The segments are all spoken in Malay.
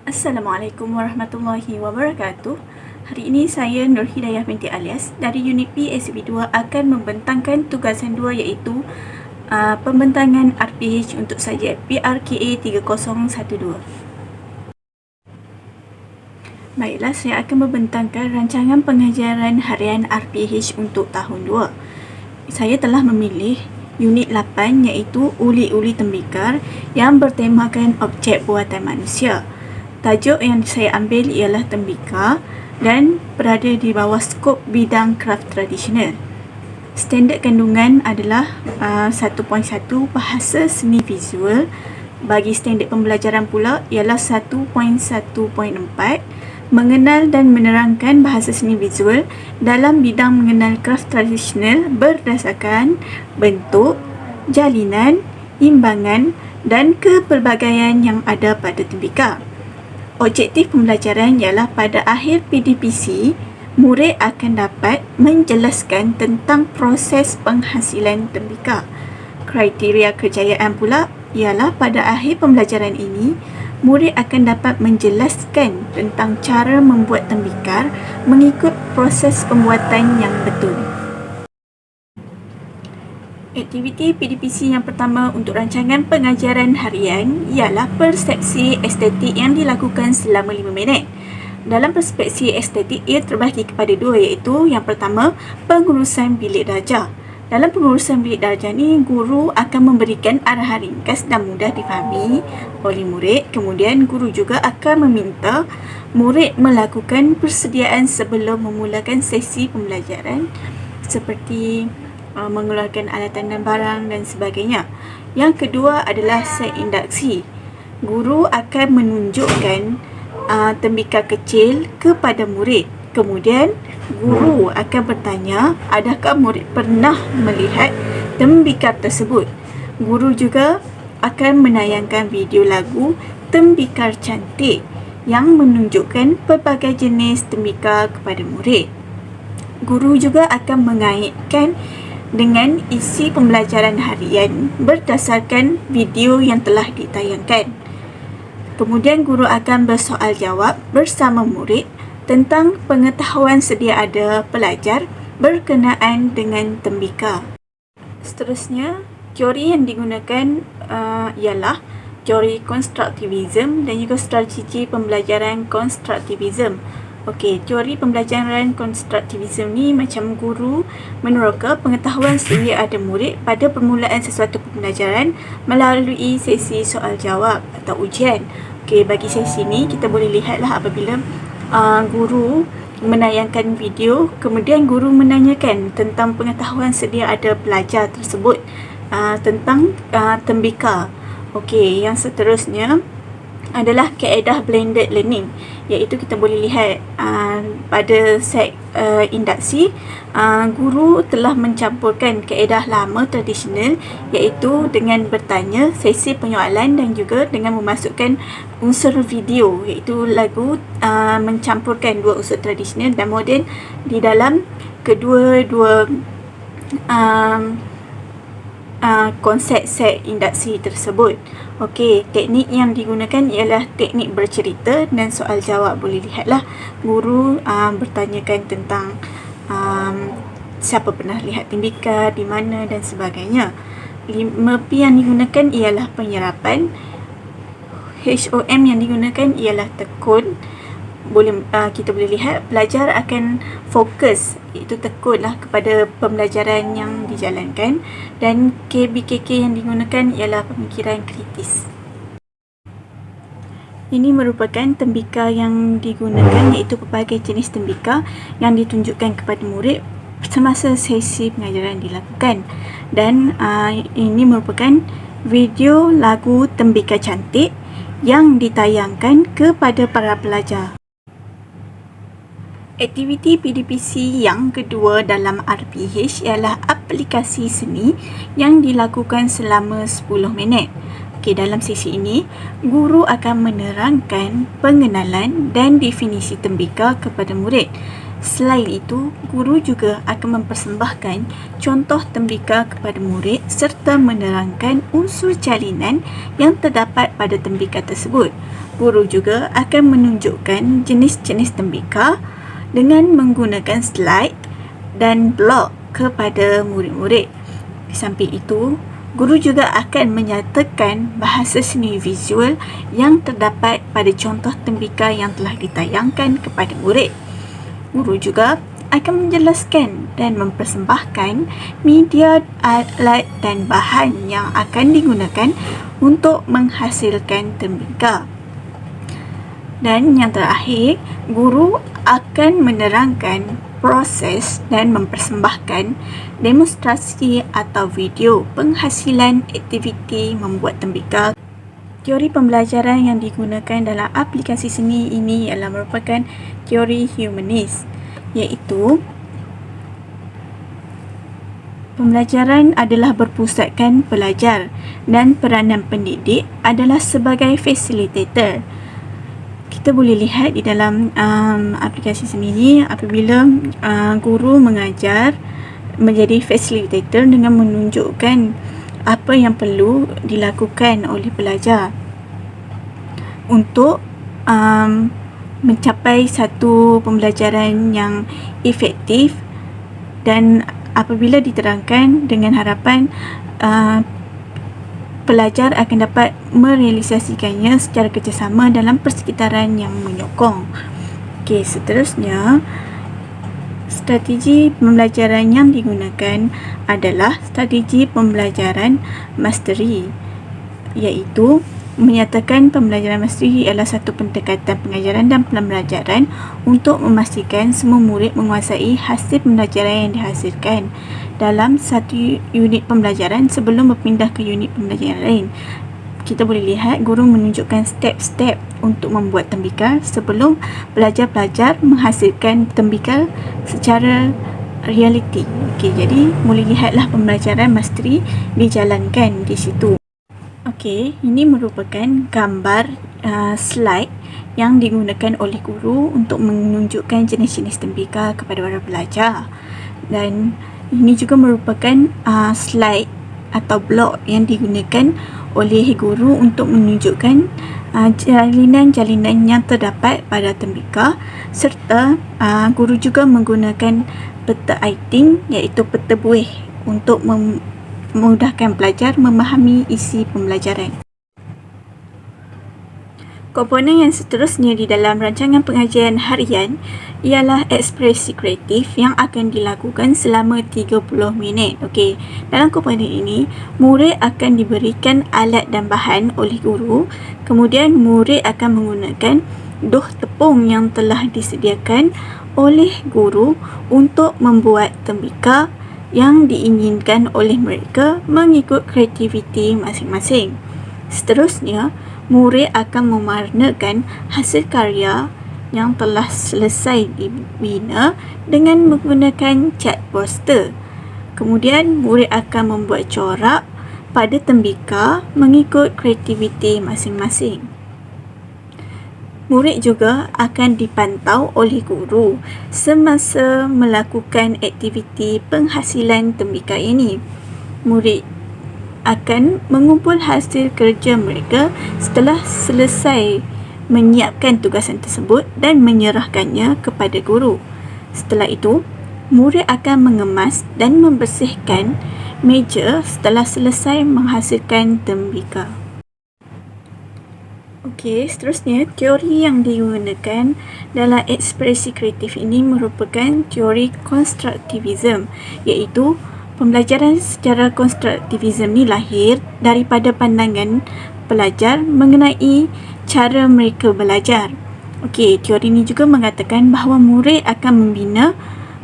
Assalamualaikum warahmatullahi wabarakatuh. Hari ini saya Nur Hidayah binti Alias dari unit P SB2 akan membentangkan tugasan 2 iaitu pembentangan RPH untuk subjek PRKA 3012. Baiklah, saya akan membentangkan rancangan pengajaran harian RPH untuk tahun 2. Saya telah memilih unit 8 iaitu uli-uli tembikar yang bertemakan objek buatan manusia. Tajuk yang saya ambil ialah tembikar dan berada di bawah skop bidang kraft tradisional. Standard kandungan adalah 1.1 bahasa seni visual. Bagi standard pembelajaran pula ialah 1.1.4 mengenal dan menerangkan bahasa seni visual dalam bidang mengenal kraft tradisional berdasarkan bentuk, jalinan, imbangan dan kepelbagaian yang ada pada tembikar. Objektif pembelajaran ialah pada akhir PDPC, murid akan dapat menjelaskan tentang proses penghasilan tembikar. Kriteria kejayaan pula ialah pada akhir pembelajaran ini, murid akan dapat menjelaskan tentang cara membuat tembikar mengikut proses pembuatan yang betul. Aktiviti PDPC yang pertama untuk rancangan pengajaran harian ialah persepsi estetik yang dilakukan selama 5 minit. Dalam persepsi estetik, ia terbahagi kepada 2 iaitu yang pertama, pengurusan bilik darjah. Dalam pengurusan bilik darjah ni, guru akan memberikan arahan ringkas dan mudah difahami oleh murid. Kemudian, guru juga akan meminta murid melakukan persediaan sebelum memulakan sesi pembelajaran seperti mengeluarkan alatan dan barang dan sebagainya. Yang kedua adalah set induksi. Guru akan menunjukkan tembikar kecil kepada murid. Kemudian guru akan bertanya, adakah murid pernah melihat tembikar tersebut? Guru juga akan menayangkan video lagu Tembikar Cantik yang menunjukkan pelbagai jenis tembikar kepada murid. Guru juga akan mengaitkan dengan isi pembelajaran harian berdasarkan video yang telah ditayangkan. Kemudian guru akan bersoal jawab bersama murid tentang pengetahuan sedia ada pelajar berkenaan dengan tembikar. Seterusnya, teori yang digunakan ialah teori konstruktivism dan juga strategi pembelajaran konstruktivism. Okey, teori pembelajaran konstruktivism ni macam guru meneroka pengetahuan sedia ada murid pada permulaan sesuatu pembelajaran melalui sesi soal jawab atau ujian. Okey, bagi sesi ni kita boleh lihatlah apabila guru menayangkan video, kemudian guru menanyakan tentang pengetahuan sedia ada pelajar tersebut tentang tembikar. Okey, yang seterusnya adalah kaedah blended learning, iaitu kita boleh lihat pada set induksi, guru telah mencampurkan kaedah lama tradisional iaitu dengan bertanya, sesi penyoalan dan juga dengan memasukkan unsur video iaitu lagu, mencampurkan 2 unsur tradisional dan moden di dalam kedua-dua konsep set induksi tersebut. Okey, teknik yang digunakan ialah teknik bercerita dan soal jawab. Boleh lihatlah guru bertanyakan tentang siapa pernah lihat tembikar, di mana dan sebagainya. 5P yang digunakan ialah penyerapan. HOM yang digunakan ialah tekun. Kita boleh lihat pelajar akan fokus, iaitu tekunlah kepada pembelajaran yang dijalankan, dan KBKK yang digunakan ialah pemikiran kritis. Ini merupakan tembikar yang digunakan iaitu pelbagai jenis tembikar yang ditunjukkan kepada murid semasa sesi pengajaran dilakukan, dan ini merupakan video lagu Tembikar Cantik yang ditayangkan kepada para pelajar. Aktiviti PDPC yang kedua dalam RPH ialah aplikasi seni yang dilakukan selama 10 minit. Okey, dalam sesi ini, guru akan menerangkan pengenalan dan definisi tembikar kepada murid. Selain itu, guru juga akan mempersembahkan contoh tembika kepada murid serta menerangkan unsur jalinan yang terdapat pada tembika tersebut. Guru juga akan menunjukkan jenis-jenis tembika dengan menggunakan slide dan blog kepada murid-murid. Di samping itu, guru juga akan menyatakan bahasa seni visual yang terdapat pada contoh tembika yang telah ditayangkan kepada murid. Guru juga akan menjelaskan dan mempersembahkan media, alat dan bahan yang akan digunakan untuk menghasilkan tembika. Dan yang terakhir, guru akan menerangkan proses dan mempersembahkan demonstrasi atau video penghasilan aktiviti membuat tembika. Teori pembelajaran yang digunakan dalam aplikasi seni ini adalah merupakan teori humanis, iaitu pembelajaran adalah berpusatkan pelajar dan peranan pendidik adalah sebagai facilitator. Kita boleh lihat di dalam aplikasi seni ini apabila guru mengajar menjadi facilitator dengan menunjukkan apa yang perlu dilakukan oleh pelajar untuk mencapai satu pembelajaran yang efektif, dan apabila diterangkan dengan harapan pelajar akan dapat merealisasikannya secara kerjasama dalam persekitaran yang menyokong. Okey, seterusnya strategi pembelajaran yang digunakan adalah strategi pembelajaran mastery, iaitu menyatakan pembelajaran mastery adalah satu pendekatan pengajaran dan pembelajaran untuk memastikan semua murid menguasai hasil pembelajaran yang dihasilkan dalam satu unit pembelajaran sebelum berpindah ke unit pembelajaran lain. Kita boleh lihat guru menunjukkan step-step untuk membuat tembika sebelum pelajar-pelajar menghasilkan tembika secara realiti. Okey, jadi boleh lihatlah pembelajaran mastery dijalankan di situ. Okey, ini merupakan gambar slide yang digunakan oleh guru untuk menunjukkan jenis-jenis tembika kepada para pelajar. Dan ini juga merupakan slide atau blog yang digunakan oleh guru untuk menunjukkan jalinan-jalinan yang terdapat pada tembika, serta guru juga menggunakan peta iting, iaitu peta buih, untuk memudahkan pelajar memahami isi pembelajaran. Komponen yang seterusnya di dalam rancangan pengajian harian ialah ekspresi kreatif yang akan dilakukan selama 30 minit. Okey, dalam komponen ini, murid akan diberikan alat dan bahan oleh guru. Kemudian, murid akan menggunakan doh tepung yang telah disediakan oleh guru untuk membuat tembika yang diinginkan oleh mereka mengikut kreativiti masing-masing. Seterusnya, murid akan mewarnakan hasil karya yang telah selesai dibina dengan menggunakan cat poster. Kemudian, murid akan membuat corak pada tembika mengikut kreativiti masing-masing. Murid juga akan dipantau oleh guru semasa melakukan aktiviti penghasilan tembika ini. Murid akan mengumpul hasil kerja mereka setelah selesai menyiapkan tugasan tersebut dan menyerahkannya kepada guru. Setelah itu, murid akan mengemas dan membersihkan meja setelah selesai menghasilkan tembika. Okey, seterusnya teori yang digunakan dalam ekspresi kreatif ini merupakan teori konstruktivism, iaitu pembelajaran secara konstruktivism ni lahir daripada pandangan pelajar mengenai cara mereka belajar. Okey, teori ini juga mengatakan bahawa murid akan membina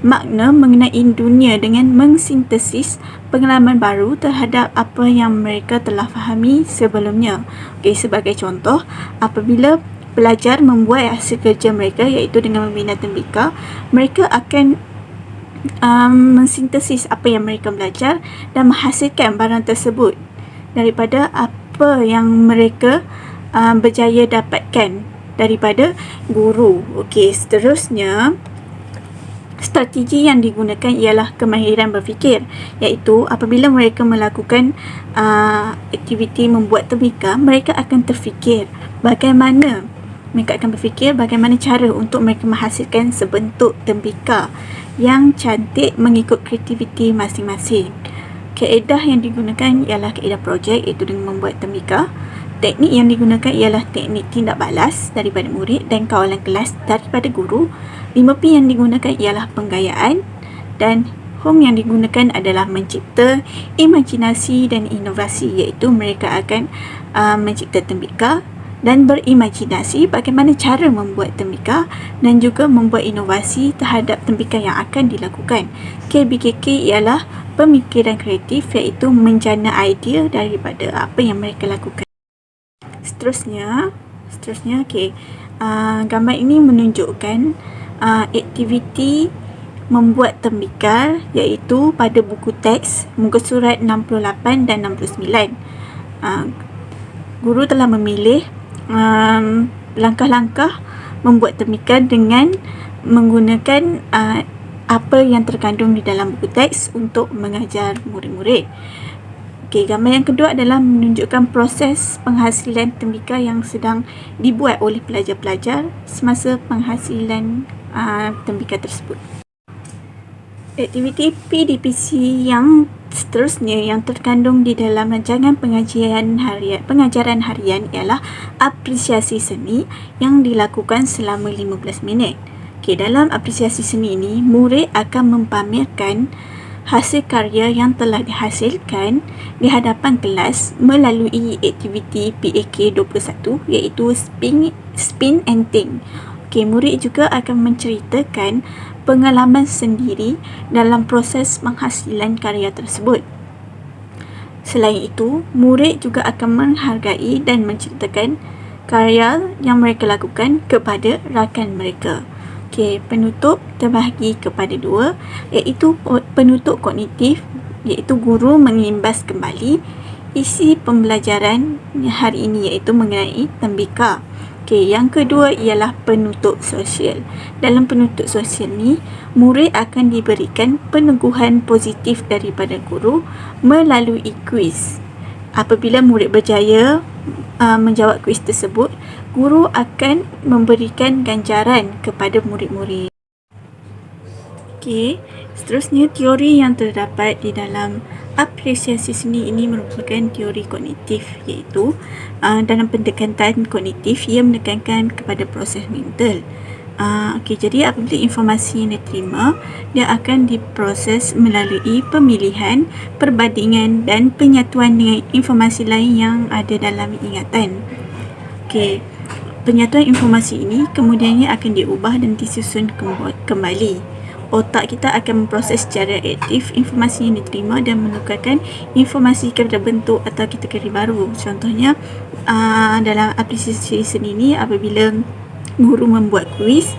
makna mengenai dunia dengan mengsintesis pengalaman baru terhadap apa yang mereka telah fahami sebelumnya. Okey, sebagai contoh, apabila pelajar membuat hasil kerja mereka iaitu dengan membina tembika, mereka akan mensintesis apa yang mereka belajar dan menghasilkan barang tersebut daripada apa yang mereka berjaya dapatkan daripada guru. Okey, seterusnya Strategi yang digunakan ialah kemahiran berfikir, iaitu apabila mereka melakukan aktiviti membuat tembikar, mereka akan terfikir bagaimana cara untuk mereka menghasilkan sebentuk tembikar yang cantik mengikut kreativiti masing-masing. Kaedah yang digunakan ialah kaedah projek, iaitu dengan membuat tembikar. Teknik yang digunakan ialah teknik tindak balas daripada murid dan kawalan kelas daripada guru. 5P yang digunakan ialah penggayaan, dan home yang digunakan adalah mencipta imajinasi dan inovasi, iaitu mereka akan mencipta tembikar dan berimajinasi bagaimana cara membuat tembikar dan juga membuat inovasi terhadap tembikar yang akan dilakukan. KBKK ialah pemikiran kreatif, iaitu menjana idea daripada apa yang mereka lakukan. Seterusnya, gambar ini menunjukkan aktiviti membuat tembikar, iaitu pada buku teks muka surat 68 dan 69. Guru telah memilih langkah-langkah membuat tembikar dengan menggunakan apa yang terkandung di dalam buku teks untuk mengajar murid-murid. Gambar yang kedua adalah menunjukkan proses penghasilan tembikar yang sedang dibuat oleh pelajar-pelajar semasa penghasilan tembikar tersebut. Aktiviti PDPC yang seterusnya yang terkandung di dalam rancangan pengajaran harian ialah apresiasi seni yang dilakukan selama 15 minit. Dalam apresiasi seni ini, murid akan mempamerkan hasil karya yang telah dihasilkan di hadapan kelas melalui aktiviti PAK 21, iaitu Spin and Think. Murid juga akan menceritakan pengalaman sendiri dalam proses penghasilan karya tersebut. Selain itu, murid juga akan menghargai dan menceritakan karya yang mereka lakukan kepada rakan mereka. Penutup terbahagi kepada dua, iaitu penutup kognitif, iaitu guru mengimbas kembali isi pembelajaran hari ini, iaitu mengenai tembikar. Yang kedua ialah penutup sosial. Dalam penutup sosial ni, murid akan diberikan peneguhan positif daripada guru melalui kuis. Apabila murid berjaya menjawab kuis tersebut, guru akan memberikan ganjaran kepada murid-murid. Seterusnya, teori yang terdapat di dalam apresiasi seni ini merupakan teori kognitif, iaitu dalam pendekatan kognitif ia menekankan kepada proses mental. Jadi apabila informasi yang diterima, dia akan diproses melalui pemilihan, perbandingan dan penyatuan dengan informasi lain yang ada dalam ingatan. Penyatuan informasi ini kemudiannya akan diubah dan disusun kembali. Otak kita akan memproses secara aktif informasi yang diterima dan menukarkan informasi kepada bentuk atau kategori baru. Contohnya, dalam apresiasi seni ini, apabila guru membuat kuis,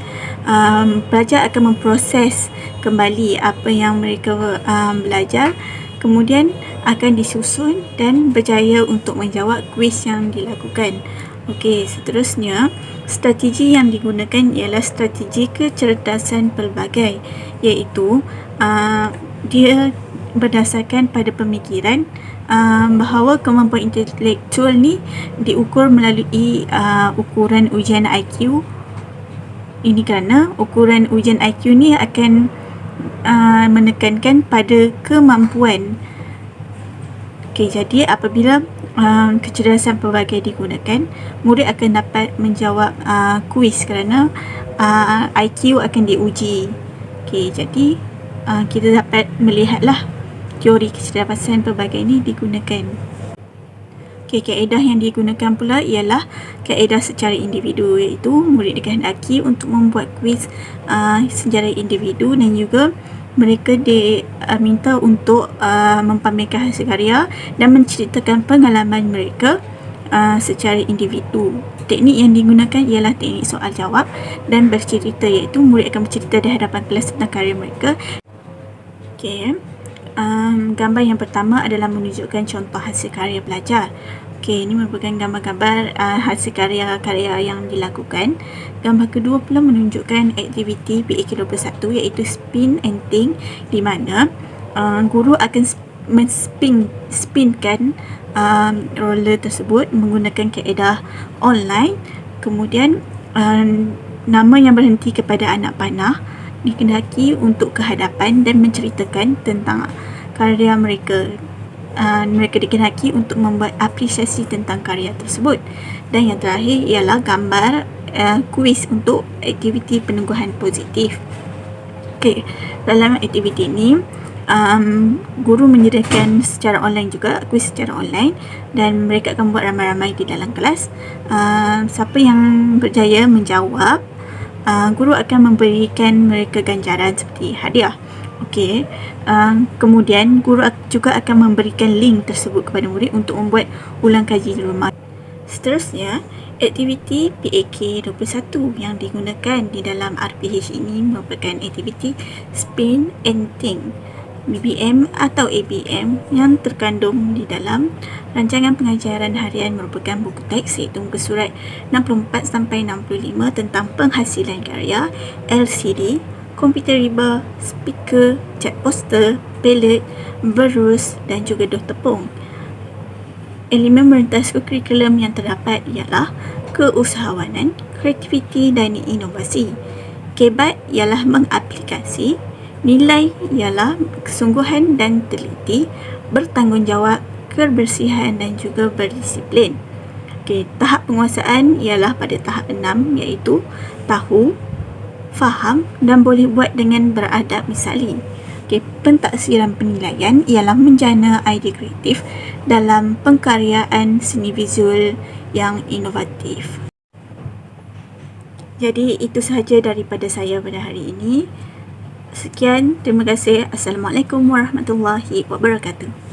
pelajar akan memproses kembali apa yang mereka belajar, kemudian akan disusun dan berjaya untuk menjawab kuis yang dilakukan. Seterusnya, strategi yang digunakan ialah strategi kecerdasan pelbagai, iaitu dia berdasarkan pada pemikiran bahawa kemampuan intelektual ni diukur melalui ukuran ujian IQ. Ini kerana ukuran ujian IQ ni akan menekankan pada kemampuan. Jadi apabila kecerdasan pelbagai digunakan, murid akan dapat menjawab kuis kerana IQ akan diuji. Jadi kita dapat melihatlah teori kecerdasan pelbagai ini digunakan. Kaedah yang digunakan pula ialah kaedah secara individu, iaitu murid dikehendaki untuk membuat kuis secara individu dan juga mereka diminta untuk mempamerkan hasil karya dan menceritakan pengalaman mereka secara individu. Teknik yang digunakan ialah teknik soal jawab dan bercerita, iaitu murid akan bercerita di hadapan kelas tentang karya mereka. Gambar yang pertama adalah menunjukkan contoh hasil karya pelajar. Okey, ini merupakan gambar-gambar hasil karya-karya yang dilakukan. Gambar kedua pula menunjukkan aktiviti PAK21 iaitu spin and think, di mana guru akan spinkan roller tersebut menggunakan kaedah online. Kemudian nama yang berhenti kepada anak panah dikehendaki untuk ke hadapan dan menceritakan tentang karya mereka. Mereka dikehendaki untuk membuat apresiasi tentang karya tersebut. Dan yang terakhir ialah gambar kuis untuk aktiviti peneguhan positif. Okey, dalam aktiviti ini guru menyediakan secara online juga, kuis secara online, dan mereka akan buat ramai-ramai di dalam kelas. Siapa yang berjaya menjawab, guru akan memberikan mereka ganjaran seperti hadiah. Okey, kemudian guru juga akan memberikan link tersebut kepada murid untuk membuat ulang kaji di rumah. Seterusnya, aktiviti PAK21 yang digunakan di dalam RPH ini merupakan aktiviti Spin and Think, BBM atau ABM, yang terkandung di dalam rancangan pengajaran harian merupakan buku teks iaitu muka surat 64 sampai 65 tentang penghasilan karya, LCD, komputer riba, speaker, cat poster, palette, berus dan juga dos tepung. Elemen merentas kurikulum yang terdapat ialah keusahawanan, kreativiti dan inovasi. Kebat ialah mengaplikasi, nilai ialah kesungguhan dan teliti, bertanggungjawab, kebersihan dan juga berdisiplin. Okey, tahap penguasaan ialah pada tahap 6 iaitu tahu, faham dan boleh buat dengan beradab misali. Okey, pentaksiran penilaian ialah menjana idea kreatif dalam pengkaryaan seni visual yang inovatif. Jadi itu sahaja daripada saya pada hari ini. Sekian, terima kasih. Assalamualaikum warahmatullahi wabarakatuh.